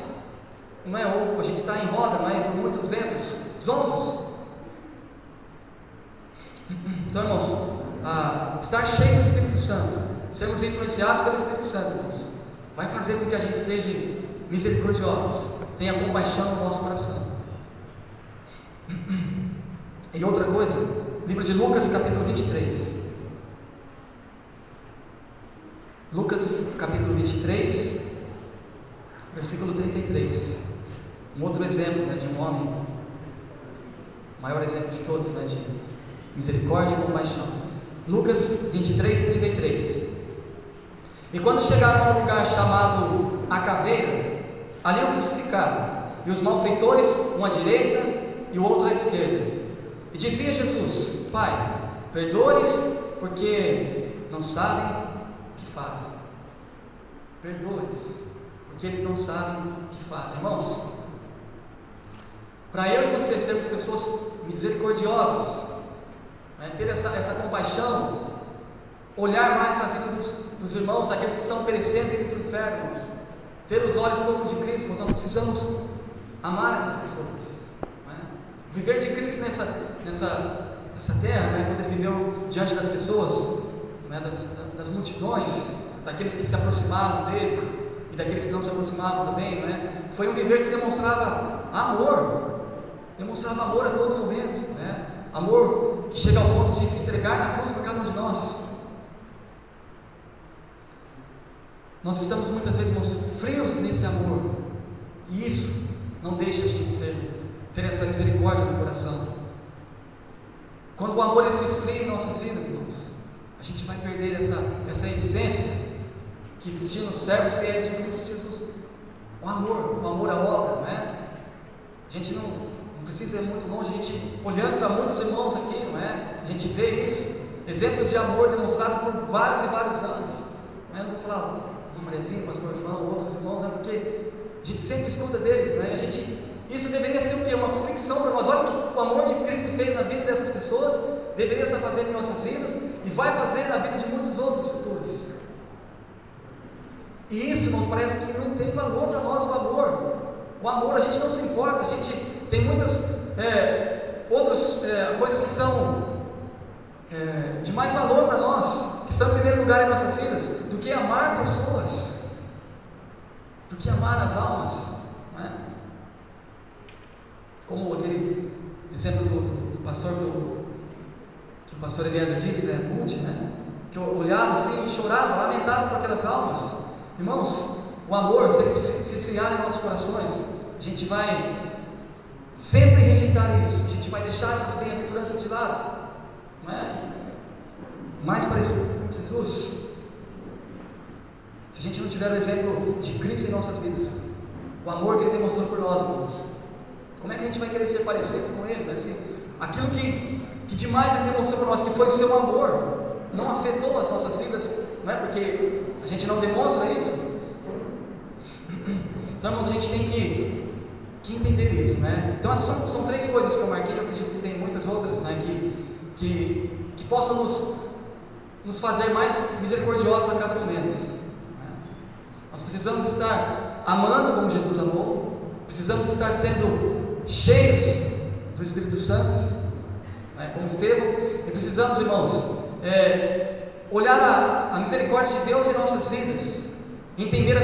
Não é? Ou a gente está em roda, não é? Por muitos ventos zonzos. Então, irmãos, estar cheio do Espírito Santo, sermos influenciados pelo Espírito Santo, irmãos, vai fazer com que a gente seja misericordiosos, tenha compaixão no nosso coração. E outra coisa, livro de Lucas, capítulo 23. Lucas, capítulo 23. Um outro exemplo, né, de um homem, o maior exemplo de todos, né, de misericórdia e compaixão. Lucas 23:33. E quando chegaram a um lugar chamado A Caveira, ali o crucificaram, e os malfeitores, um à direita e o outro à esquerda. E dizia Jesus: Pai, perdoa-lhes, porque não sabem o que fazem. Perdoa-lhes, porque eles não sabem o que fazem. Irmãos, para eu e você sermos pessoas misericordiosas, né, ter essa compaixão, olhar mais para a vida dos irmãos, daqueles que estão perecendo e indo para o inferno, irmãos, ter os olhos como de Cristo, nós precisamos amar essas pessoas, né? Viver de Cristo nessa terra, né, quando ele viveu diante das pessoas, né, das multidões, daqueles que se aproximavam dele e daqueles que não se aproximavam também, né, foi um viver que demonstrava amor a todo momento, né, amor que chega ao ponto de se entregar na cruz para cada um de nós. Nós estamos muitas vezes, irmãos, frios nesse amor, e isso não deixa a gente ter essa misericórdia no coração. Quando o amor se esfria em nossas vidas, irmãos, a gente vai perder essa essência que existia nos servos fiéis de Cristo Jesus. O amor à obra, não é? A gente não precisa ir muito longe, a gente olhando para muitos irmãos aqui, não é? A gente vê isso, exemplos de amor demonstrados por vários e vários anos. Não é? Não vou falar uma Mariazinha, pastor João, outros irmãos, né? Porque a gente sempre escuta deles, né? Isso deveria ser o quê? Uma convicção para nós. Olha o que o amor de Cristo fez na vida dessas pessoas, deveria estar fazendo em nossas vidas e vai fazer na vida de muitos outros futuros. E isso, irmãos, parece que não tem valor para nós, o amor, a gente não se importa, a gente tem muitas outras coisas que são de mais valor para nós, que estão em primeiro lugar em nossas vidas, do que amar pessoas, do que amar as almas, não é? Como aquele exemplo do pastor que o pastor Eliezer disse, né, Mude, né, que eu olhava assim e chorava, lamentava por aquelas almas. Irmãos, o amor, se ele se esfriar em nossos corações, a gente vai sempre rejeitar isso, a gente vai deixar essas bem-aventuranças de lado, não é? Mais parecido com Jesus. Se a gente não tiver o exemplo de Cristo em nossas vidas, o amor que Ele demonstrou por nós, irmãos, como é que a gente vai querer ser parecido com Ele? Assim, aquilo que demais Ele demonstrou por nós, que foi o seu amor, não afetou as nossas vidas, não é? Porque a gente não demonstra isso. Então, irmãos, a gente tem que entender isso, né? Então, essas são três coisas que eu marquei. Eu acredito que tem muitas outras, né, que possam nos fazer mais misericordiosos a cada momento, né? Nós precisamos estar amando como Jesus amou, precisamos estar sendo cheios do Espírito Santo, né, como Estevão, e precisamos, irmãos, olhar a misericórdia de Deus em nossas vidas, entender a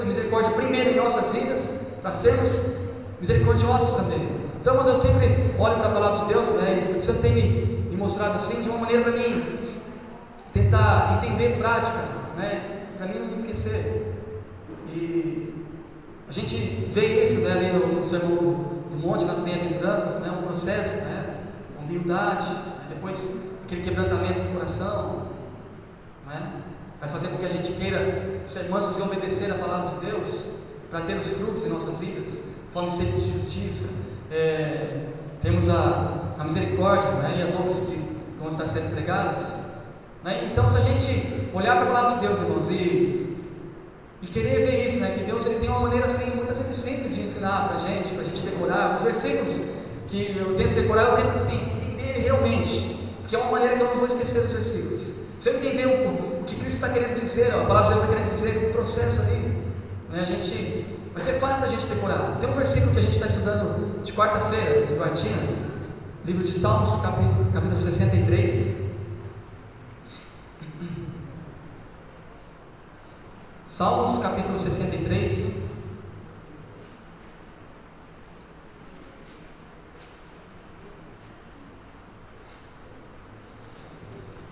misericórdia primeiro em nossas vidas, para sermos misericordiosos também. Então, mas eu sempre olho para a palavra de Deus, né, e o Espírito Santo tem me mostrado assim, de uma maneira para mim tentar entender prática, né, para mim não me esquecer. E a gente vê isso, né, ali no Sermão do Monte, nas bem-aventuranças, né, um processo, né, humildade, né, depois aquele quebrantamento do coração, né, vai fazer com que a gente queira ser mansos e obedecer a palavra de Deus, para ter os frutos em nossas vidas, fome e sede de justiça. Temos a misericórdia, né, e as outras que vão estar sendo pregadas, né? Então, se a gente olhar para a palavra de Deus, irmãos, e querer ver isso, né, que Deus ele tem uma maneira assim, muitas vezes simples de ensinar para a gente decorar os versículos que eu tento decorar, eu tento assim, entender realmente, que é uma maneira que eu não vou esquecer dos versículos. Se eu entender o que Cristo está querendo dizer, a palavra de Deus está querendo dizer, o processo ali, né, vai ser fácil da gente decorar. Tem um versículo que a gente está estudando de quarta-feira em Duartina, livro de Salmos, capítulo 63. Salmos, capítulo 63.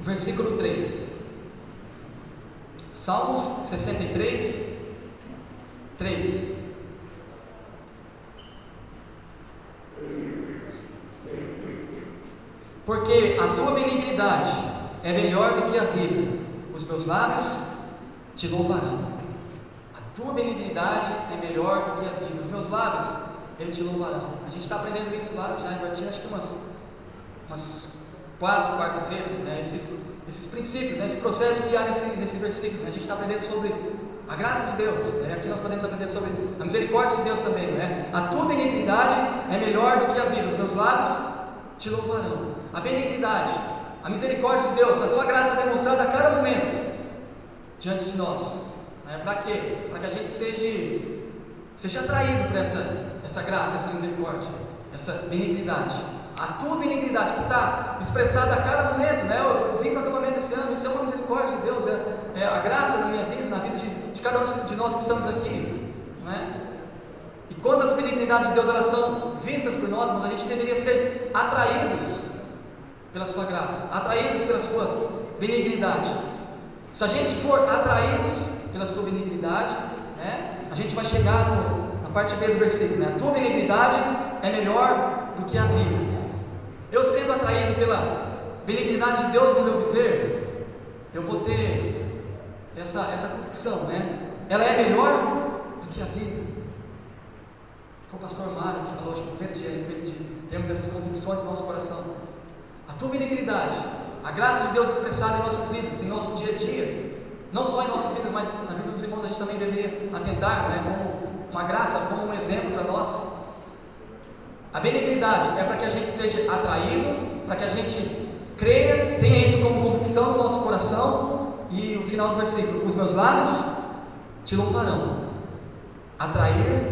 Versículo 3. Salmos 63, 3. Porque a tua benignidade é melhor do que a vida, os meus lábios te louvarão. A tua benignidade é melhor do que a vida, os meus lábios, eles te louvarão. A gente está aprendendo isso lá já em Bartinho, acho que umas 4 quarta-feiras, né? Esses princípios, né? Esse processo que há nesse versículo, né? A gente está aprendendo sobre a graça de Deus, né? Aqui nós podemos aprender sobre a misericórdia de Deus também, né? A tua benignidade é melhor do que a vida, os meus lábios te louvarão. A benignidade, a misericórdia de Deus, a sua graça demonstrada a cada momento diante de nós, né? Para quê? Para que a gente seja atraído por essa graça, essa misericórdia, essa benignidade. A tua benignidade que está expressada a cada momento, né? Eu vim para o acampamento esse ano, isso é uma misericórdia de Deus, é a graça na minha vida, na vida de cada um de nós que estamos aqui, não é? E quando as benignidades de Deus elas são vistas por nós, mas a gente deveria ser atraídos pela sua graça, atraídos pela sua benignidade. Se a gente for atraídos pela sua benignidade, né? A gente vai chegar na parte B do versículo, né? A tua benignidade é melhor do que a vida. Eu sendo atraído pela benignidade de Deus no meu viver, eu vou ter essa convicção, né? Ela é melhor do que a vida. Foi o pastor Mário que falou, acho que no primeiro dia, a respeito de termos essas convicções no nosso coração. A tua benignidade, a graça de Deus expressada em nossas vidas, em nosso dia a dia, não só em nossas vidas, mas na vida dos irmãos, a gente também deveria atentar, né? Como uma graça, como um exemplo para nós. A benignidade é para que a gente seja atraído, para que a gente creia, tenha isso como convicção no nosso coração. E o final do versículo: os meus lábios te louvarão. Atrair,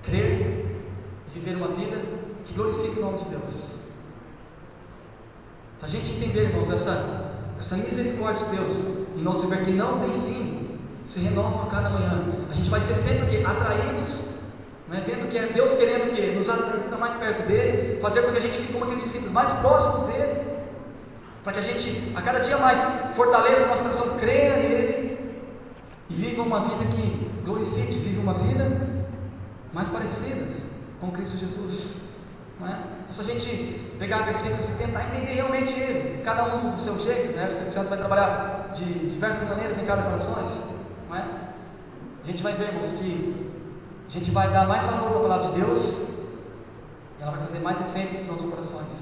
crer e viver uma vida que glorifique o nome de Deus. Se a gente entender, irmãos, essa misericórdia de Deus em nosso viver que não tem fim, se renova a cada manhã, a gente vai ser sempre atraídos, né? Vendo que é Deus querendo que nos atraia mais perto dele, fazer com que a gente fique como aqueles discípulos mais próximos dele, para que a gente a cada dia mais fortaleça o nosso coração, creia nele e viva uma vida que glorifique, viva uma vida mais parecida com Cristo Jesus, não é? Então, se a gente pegar versículos e tentar entender realmente ele, cada um do seu jeito, né? O Espírito Santo vai trabalhar de diversas maneiras em cada coração, não é? A gente vai ver, irmãos, que a gente vai dar mais valor à palavra de Deus e ela vai fazer mais efeitos nos nossos corações.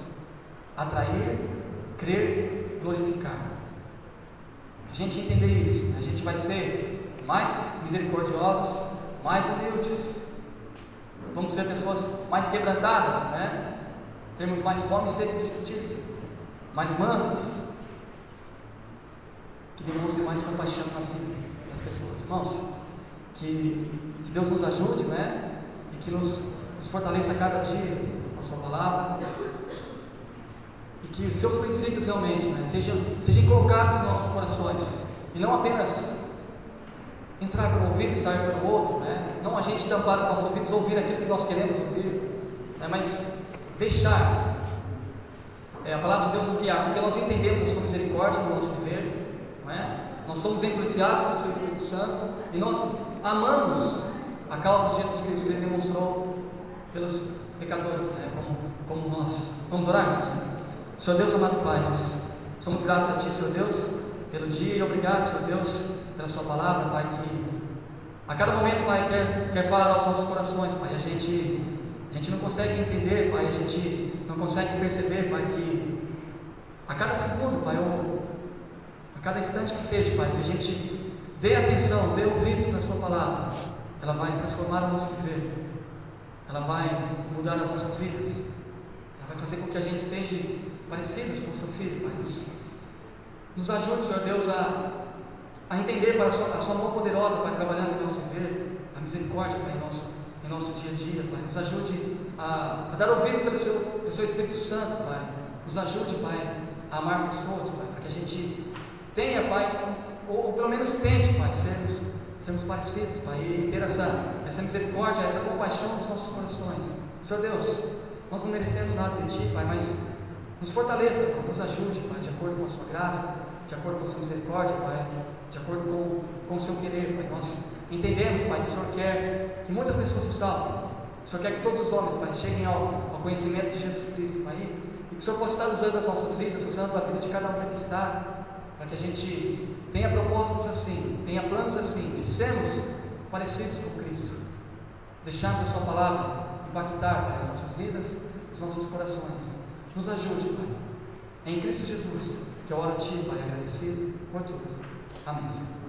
Atrair, crer, glorificar. A gente entender isso, né? A gente vai ser mais misericordiosos, mais humildes. Vamos ser pessoas mais quebrantadas, né? Temos mais fome e sede de justiça, mais mansas, que demonstrem mais compaixão na vida das pessoas. Irmãos, que Deus nos ajude, né? E que nos fortaleça a cada dia com a sua palavra, e que os seus princípios realmente, né, sejam colocados nos nossos corações, e não apenas entrar por um ouvido e sair pelo outro, né? Não a gente tampar os nossos ouvidos, ouvir aquilo que nós queremos ouvir, né? Mas deixar a palavra de Deus nos guiar, porque nós entendemos a sua misericórdia no nosso viver, não é? Nós somos influenciados pelo seu Espírito Santo e nós amamos a causa de Jesus Cristo que Ele demonstrou pelos pecadores, né? Como nós. Vamos orar, irmãos? Senhor Deus, amado Pai, nós somos gratos a Ti, Senhor Deus, pelo dia, e obrigado, Senhor Deus, pela Sua palavra, Pai, que a cada momento, Pai, quer falar aos nossos corações, Pai. A gente não consegue entender, Pai, a gente não consegue perceber, Pai, que a cada segundo, Pai, ou a cada instante que seja, Pai, que a gente dê atenção, dê ouvidos para a Sua palavra, ela vai transformar o nosso viver, ela vai mudar as nossas vidas, ela vai fazer com que a gente seja parecidos com o Seu Filho, Pai. Nos ajude, Senhor Deus, a entender, Pai, a Sua mão poderosa, Pai, trabalhando em nosso viver, a misericórdia, Pai, em nosso dia a dia, Pai. Nos ajude a dar ouvidos pelo seu Espírito Santo, Pai. Nos ajude, Pai, a amar pessoas, Pai, para que a gente tenha, Pai, ou pelo menos tente, Pai, sermos parecidos, Pai, e ter essa misericórdia, essa compaixão nos nossos corações. Senhor Deus, nós não merecemos nada de Ti, Pai, mas nos fortaleça, Pai, nos ajude, Pai, de acordo com a Sua graça, de acordo com a Sua misericórdia, Pai, de acordo com o Seu querer, Pai. Nós entendemos, Pai, que o Senhor quer que muitas pessoas se salvem. O Senhor quer que todos os homens, Pai, cheguem ao conhecimento de Jesus Cristo, Pai. E que o Senhor possa estar usando as nossas vidas, usando a vida de cada um que aqui está, para que a gente tenha propósitos assim, tenha planos assim, de sermos parecidos com Cristo, deixarmos a Sua palavra impactar, Pai, as nossas vidas, os nossos corações. Nos ajude, Pai, em Cristo Jesus, que eu oro a Ti, Pai, agradecido por tudo. Amém, Senhor.